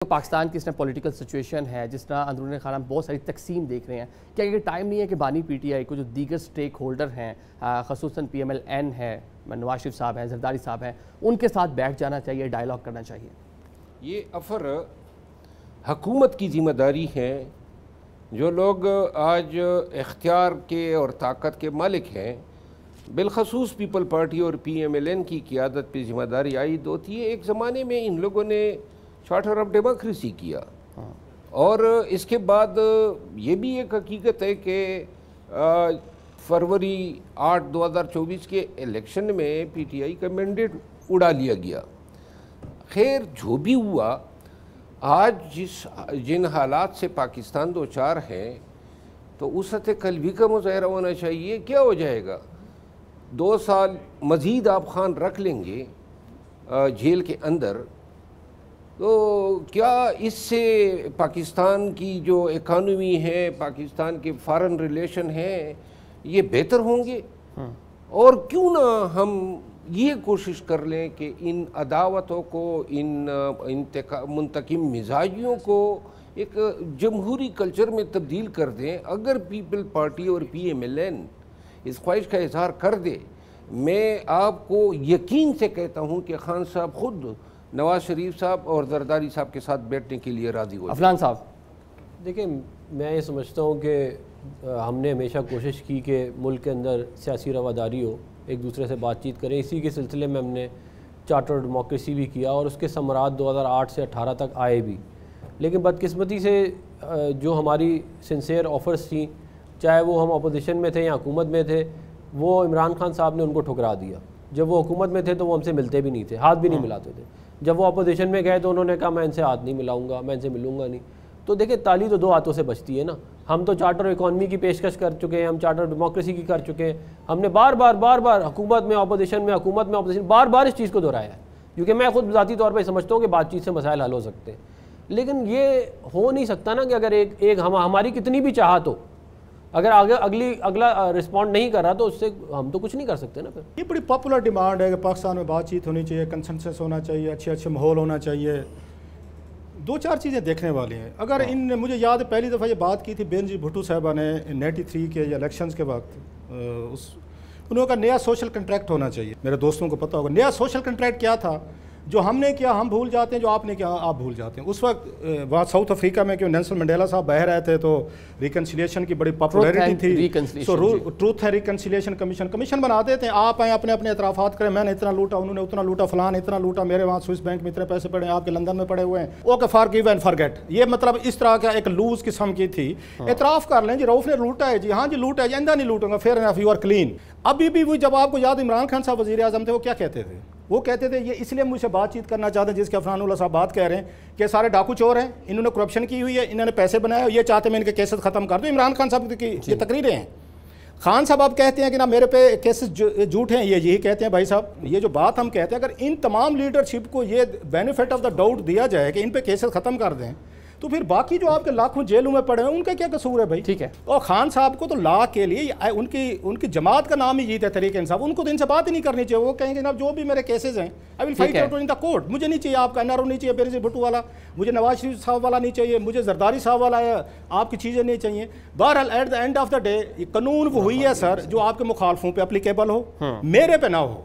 تو پاکستان کی اس طرح پولیٹیکل سچویشن ہے، جس طرح اندرون خانہ بہت ساری تقسیم دیکھ رہے ہیں، کیا یہ ٹائم نہیں ہے کہ بانی پی ٹی آئی کو جو دیگر سٹیک ہولڈر ہیں، خصوصاً پی ایم ایل این ہے، نواز شریف صاحب ہیں، زرداری صاحب ہیں، ان کے ساتھ بیٹھ جانا چاہیے، ڈائیلاگ کرنا چاہیے؟ یہ افر حکومت کی ذمہ داری ہے۔ جو لوگ آج اختیار کے اور طاقت کے مالک ہیں، بالخصوص پیپل پارٹی اور پی ایم ایل این کی قیادت پہ ذمہ داری عائد ہوتی ہے۔ ایک زمانے میں ان لوگوں نے چارٹر آف ڈیموکریسی کیا، اور اس کے بعد یہ بھی ایک حقیقت ہے کہ فروری 8 2024 کے الیکشن میں پی ٹی آئی کا مینڈیٹ اڑا لیا گیا۔ خیر جو بھی ہوا، آج جن حالات سے پاکستان دو چار ہے، تو وسعت قلبی کا مظاہرہ ہونا چاہیے۔ کیا ہو جائے گا؟ 2 سال مزید آپ خان رکھ لیں گے جیل کے اندر، تو کیا اس سے پاکستان کی جو اکانومی ہے، پاکستان کے فارن ریلیشن ہیں، یہ بہتر ہوں گے؟ اور کیوں نہ ہم یہ کوشش کر لیں کہ ان عداوتوں کو، ان منتقم مزاجیوں کو ایک جمہوری کلچر میں تبدیل کر دیں۔ اگر پیپل پارٹی اور پی ایم ایل این اس خواہش کا اظہار کر دے، میں آپ کو یقین سے کہتا ہوں کہ خان صاحب خود نواز شریف صاحب اور زرداری صاحب کے ساتھ بیٹھنے کے لیے راضی ہوئے۔ افلان صاحب دیکھیں، میں یہ سمجھتا ہوں کہ ہم نے ہمیشہ کوشش کی کہ ملک کے اندر سیاسی رواداری ہو، ایک دوسرے سے بات چیت کریں۔ اسی کے سلسلے میں ہم نے چارٹر ڈیموکریسی بھی کیا، اور اس کے ثمرات 2008 سے 18 تک آئے بھی۔ لیکن بدقسمتی سے جو ہماری سنسیئر آفرز تھیں، چاہے وہ ہم اپوزیشن میں تھے یا حکومت میں تھے، وہ عمران خان صاحب نے ان کو ٹھکرا دیا۔ جب وہ حکومت میں تھے تو وہ ہم سے ملتے بھی نہیں تھے، ہاتھ بھی نہیں ملاتے تھے۔ جب وہ اپوزیشن میں گئے تو انہوں نے کہا میں ان سے ہاتھ نہیں ملاؤں گا، میں ان سے ملوں گا نہیں۔ تو دیکھیں، تالی تو 2 ہاتھوں سے بچتی ہے نا۔ ہم تو چارٹر اکانومی کی پیشکش کر چکے ہیں، ہم چارٹر ڈیموکریسی کی کر چکے ہیں۔ ہم نے بار بار حکومت میں اپوزیشن بار اس چیز کو دہرایا ہے، کیونکہ میں خود ذاتی طور پہ سمجھتا ہوں کہ بات چیت سے مسائل حل ہو سکتے ہیں۔ لیکن یہ ہو نہیں سکتا نا کہ اگر ایک ہماری کتنی بھی چاہت ہو، اگر اگلا رسپونڈ نہیں کر رہا تو اس سے ہم تو کچھ نہیں کر سکتے نا۔ پھر یہ بڑی پاپولر ڈیمانڈ ہے کہ پاکستان میں بات چیت ہونی چاہیے، کنسنسس ہونا چاہیے، اچھے ماحول ہونا چاہیے۔ 2-4 چیزیں دیکھنے والی ہیں۔ اگر ان نے، مجھے یاد ہے پہلی دفعہ یہ بات کی تھی بینظیر بھٹو صاحبہ نے 93 کے الیکشنز کے وقت، انہوں نے کہا نیا سوشل کنٹریکٹ ہونا چاہیے۔ میرے دوستوں کو پتہ ہوگا نیا سوشل کنٹریکٹ کیا تھا۔ جو ہم نے کیا ہم بھول جاتے ہیں، جو آپ نے کیا آپ بھول جاتے ہیں۔ اس وقت وہاں ساؤتھ افریقہ میں کہ نیلسن منڈیلا صاحب بہ رہے تھے، تو ریکنسیلیشن کی بڑی پاپولیرٹی تھی۔ ٹروتھ ہے ریکنسیلیشن کمیشن بناتے تھے، آپ آئیں اپنے اعترافات کریں، میں نے اتنا لوٹا، انہوں نے اتنا لوٹا، فلان اتنا لوٹا، میرے وہاں سوئس بینک میں اتنے پیسے پڑے ہیں، آپ کے لندن میں پڑے ہوئے ہیں، okay for give and forget. یہ مطلب اس طرح کا ایک لوز قسم کی تھی۔ اعتراف کر لیں جی، رؤف نے لوٹا ہے جی، ہاں جی لوٹا ہے جی، آئندہ نہیں لوٹوں گا، fair enough, you are clean. ابھی بھی وہ، جب آپ کو یاد عمران خان صاحب وزیر اعظم تھے، وہ کیا کہتے تھے؟ وہ کہتے تھے یہ اس لیے مجھ سے بات چیت کرنا چاہتے ہیں، جس کے عفنان اللہ صاحب بات کہہ رہے ہیں کہ سارے ڈاکو چور ہیں، انہوں نے کرپشن کی ہوئی ہے، انہوں نے پیسے بنائے، یہ چاہتے ہیں میں ان کے کیسز ختم کر دوں۔ عمران خان صاحب کی یہ تقریریں ہیں۔ خان صاحب آپ کہتے ہیں کہ نا میرے پہ کیسز جھوٹ ہیں، یہ یہی کہتے ہیں۔ بھائی صاحب، یہ جو بات ہم کہتے ہیں، اگر ان تمام لیڈرشپ کو یہ بینیفٹ آف دا ڈاؤٹ دیا جائے کہ ان پہ کیسز ختم کر دیں، تو پھر باقی جو آپ کے لاکھوں جیلوں میں پڑے ہیں ان کا کیا قصور ہے بھائی؟ ٹھیک ہے۔ اور خان صاحب کو تو لا کے لیے ان کی جماعت کا نام ہی جیت ہے تحریک انصاف، ان کو تو ان سے بات ہی نہیں کرنی چاہیے۔ وہ کہیں گے جناب جو بھی میرے کیسز ہیں I will fight out in the court, مجھے نہیں چاہیے آپ کا NRO، نہیں چاہیے بینظیر بھٹو والا، مجھے نواز شریف صاحب والا نہیں چاہیے، مجھے زرداری صاحب والا ہے، آپ کی چیزیں نہیں چاہیے۔ بہرحال at the end of the day قانون وہ ہوئی ہے سر جو آپ کے مخالفوں پہ اپلیکیبل ہو، میرے پہ نہ ہو۔